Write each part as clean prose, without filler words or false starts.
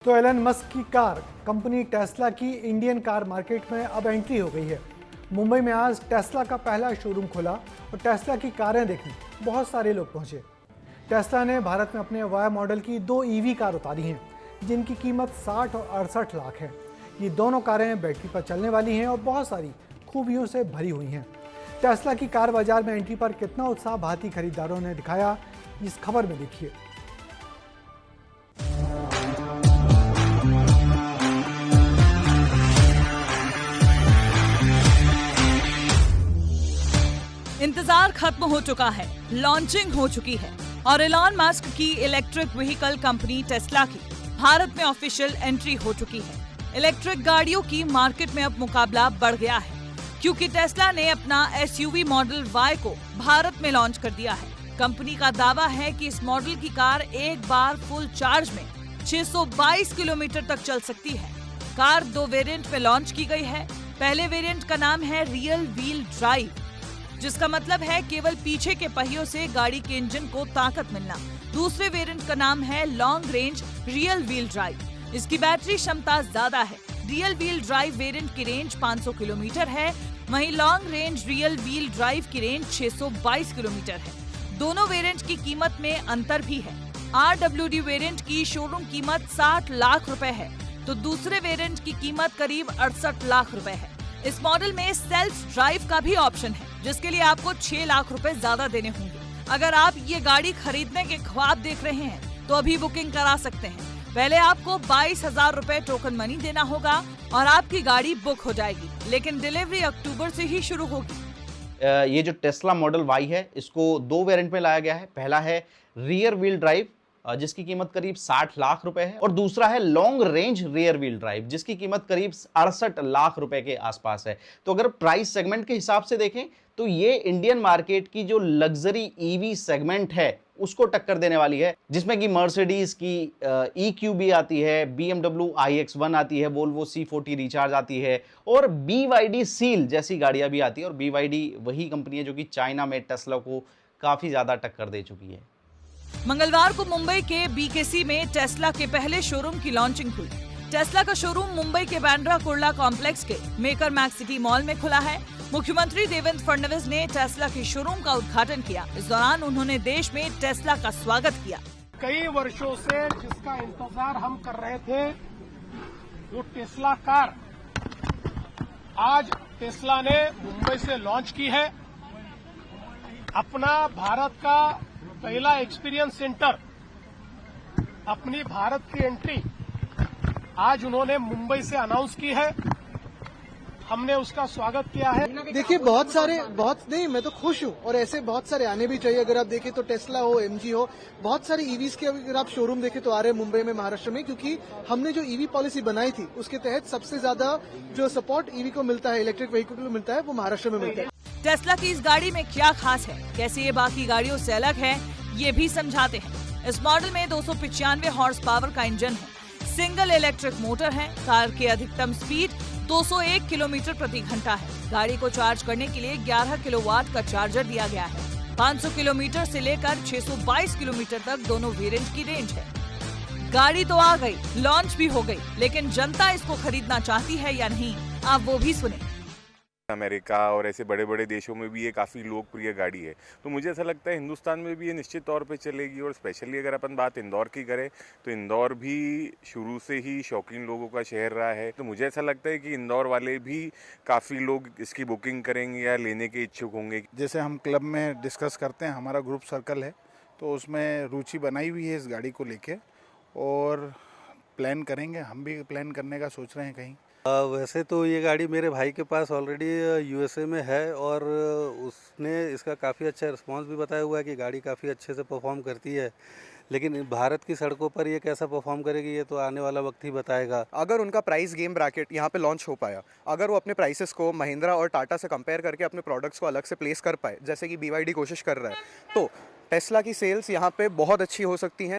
तो Elon Musk की car company Tesla की इंडियन कार मार्केट में अब एंट्री हो गई है। मुंबई में आज टेस्ला का पहला शोरूम खोला और टेस्ला की कारें देखने बहुत सारे लोग पहुंचे। टेस्ला ने भारत में अपने वाई मॉडल की 2 ईवी कार उतारी हैं, जिनकी कीमत 60 और 68 लाख है। ये दोनों कारें बैटरी पर चलने वाली हैं और बहुत सारी खूबियों से भरी हुई हैं। टेस्ला की कार बाजार में एंट्री पर कितना उत्साह भारतीय खरीदारों ने दिखाया, इस खबर में देखिए। इंतजार खत्म हो चुका है, लॉन्चिंग हो चुकी है और एलन मस्क की इलेक्ट्रिक व्हीकल कंपनी टेस्ला की भारत में ऑफिशियल एंट्री हो चुकी है। इलेक्ट्रिक गाड़ियों की मार्केट में अब मुकाबला बढ़ गया है, क्योंकि टेस्ला ने अपना एसयूवी मॉडल वाई को भारत में लॉन्च कर दिया है। कंपनी का दावा है कि इस मॉडल की कार एक बार फुल चार्ज में 622 किलोमीटर तक चल सकती है। कार 2 वेरिएंट में लॉन्च की गई है। पहले वेरिएंट का नाम है रियल व्हील ड्राइव, जिसका मतलब है केवल पीछे के पहियों से गाड़ी के इंजन को ताकत मिलना। दूसरे वेरिएंट का नाम है long range real wheel drive. इसकी बैटरी क्षमता ज्यादा है। रियल व्हील ड्राइव वेरिएंट की रेंज 500 किलोमीटर है, वहीं long range real wheel drive की रेंज 622 किलोमीटर है। दोनों वेरिएंट की कीमत में अंतर भी है। RWD वेरिएंट की शोरूम कीमत 60 लाख रुपए है, तो दूसरे वेरिएंट की कीमत करीब 68 लाख रुपए है। इस मॉडल में सेल्फ ड्राइव का भी ऑप्शन है, जिसके लिए आपको 6 लाख रुपए ज्यादा देने होंगे। अगर आप ये गाड़ी खरीदने के ख्वाब देख रहे हैं तो अभी बुकिंग करा सकते हैं। पहले आपको 22,000 रुपए टोकन मनी देना होगा और आपकी गाड़ी बुक हो जाएगी, लेकिन डिलीवरी अक्टूबर से ही शुरू होगी। ये जो टेस्ला मॉडल वाई है, इसको 2 वेरिएंट में लाया गया है। पहला है रियर व्हील ड्राइव, जिसकी कीमत करीब 60 लाख रुपए है, और दूसरा है long range rear wheel drive, जिसकी कीमत करीब 68 लाख रुपए के आसपास है। तो अगर प्राइस सेगमेंट के हिसाब से देखें तो ये इंडियन मार्केट की जो लग्जरी ईवी सेगमेंट है उसको टक्कर देने वाली है, जिसमें कि मर्सिडीज की EQB आती है, BMW iX1 आती है, Volvo C40 रिचार्ज आती है और BYD सील जैसी गाड़ियां भी आती है। और BYD वही कंपनी है जो कि चाइना में टेस्ला को काफी ज्यादा टक्कर दे चुकी है। मंगलवार को मुंबई के BKC में टेस्ला के पहले शोरूम की लॉन्चिंग हुई। टेस्ला का शोरूम मुंबई के बांद्रा कुर्ला कॉम्प्लेक्स के मेकर मैक्स सिटी मॉल में खुला है। मुख्यमंत्री देवेंद्र फडणवीस ने टेस्ला के शोरूम का उद्घाटन किया। इस दौरान उन्होंने देश में टेस्ला का स्वागत किया। कई वर्षों से जिसका इंतजार हम कर रहे थे, वो टेस्ला कार आज टेस्ला ने मुंबई से लॉन्च की है। अपना भारत का पहला एक्सपीरियंस सेंटर, अपनी भारत की एंट्री आज उन्होंने मुंबई से अनाउंस की है। हमने उसका स्वागत किया है। देखिए मैं तो खुश हूँ और ऐसे बहुत सारे आने भी चाहिए। अगर आप देखें तो टेस्ला हो, MG हो, बहुत सारे ईवीज के अगर आप शोरूम देखें तो आ रहे हैं मुंबई में, महाराष्ट्र में, क्योंकि हमने जो ईवी पॉलिसी बनाई थी उसके तहत सबसे ज्यादा जो सपोर्ट ईवी को मिलता है, इलेक्ट्रिक व्हीकल को मिलता है, वो महाराष्ट्र में मिलता है। टेस्ला की इस गाड़ी में क्या खास है, कैसे ये बाकी गाड़ियों से अलग है, ये भी समझाते हैं। इस मॉडल में 295 हॉर्स पावर का इंजन है, सिंगल इलेक्ट्रिक मोटर है। कार की अधिकतम स्पीड 201 किलोमीटर प्रति घंटा है। गाड़ी को चार्ज करने के लिए 11 किलोवाट का चार्जर दिया गया है। 500 किलोमीटर से लेकर 622 किलोमीटर तक दोनों वेरिएंट की रेंज है। गाड़ी तो आ गई, लॉन्च भी हो गई, लेकिन जनता इसको खरीदना चाहती है या नहीं, आप वो भी सुने। अमेरिका और ऐसे बड़े बड़े देशों में भी ये काफ़ी लोकप्रिय गाड़ी है, तो मुझे ऐसा लगता है हिंदुस्तान में भी ये निश्चित तौर पे चलेगी। और स्पेशली अगर अपन बात इंदौर की करें तो इंदौर भी शुरू से ही शौकीन लोगों का शहर रहा है, तो मुझे ऐसा लगता है कि इंदौर वाले भी काफ़ी लोग इसकी बुकिंग करेंगे या लेने के इच्छुक होंगे। जैसे हम क्लब में डिस्कस करते हैं, हमारा ग्रुप सर्कल है, तो उसमें रुचि बनाई हुई है इस गाड़ी को लेके और प्लान करेंगे। हम भी प्लान करने का सोच रहे हैं कहीं। वैसे तो ये गाड़ी मेरे भाई के पास ऑलरेडी USA में है और उसने इसका काफ़ी अच्छा रिस्पांस भी बताया हुआ है कि गाड़ी काफ़ी अच्छे से परफॉर्म करती है, लेकिन भारत की सड़कों पर ये कैसा परफॉर्म करेगी ये तो आने वाला वक्त ही बताएगा। अगर उनका प्राइस गेम ब्रैकेट यहाँ पे लॉन्च हो पाया, अगर वो अपने प्राइसेस को महिंद्रा और टाटा से कंपेयर करके अपने प्रोडक्ट्स को अलग से प्लेस कर पाए, जैसे कि BYD कोशिश कर रहा है, तो टेस्ला की सेल्स यहाँ पे बहुत अच्छी हो सकती हैं।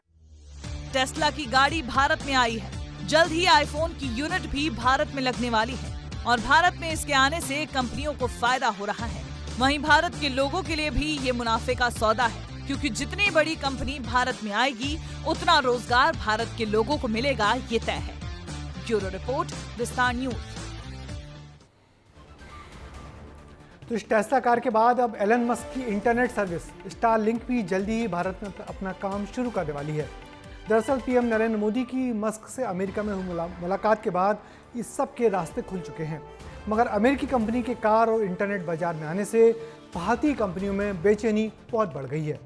टेस्ला की गाड़ी भारत में आई है। जल्द ही आईफोन की यूनिट भी भारत में लगने वाली है और भारत में इसके आने से कंपनियों को फायदा हो रहा है। वहीं भारत के लोगों के लिए भी ये मुनाफे का सौदा है। क्योंकि जितनी बड़ी कंपनी भारत में आएगी उतना रोजगार भारत के लोगों को मिलेगा, ये तय है। ब्यूरो रिपोर्ट, विस्तार न्यूज। तो इस टेस्ला कार के बाद अब एलन मस्क की इंटरनेट सर्विस स्टारलिंक भी जल्दी ही भारत में अपना काम शुरू करने वाली है। दरअसल पीएम नरेंद्र मोदी की मस्क से अमेरिका में हुई मुलाकात के बाद इस सब के रास्ते खुल चुके हैं, मगर अमेरिकी कंपनी के कार और इंटरनेट बाजार में आने से भारतीय कंपनियों में बेचैनी बहुत बढ़ गई है।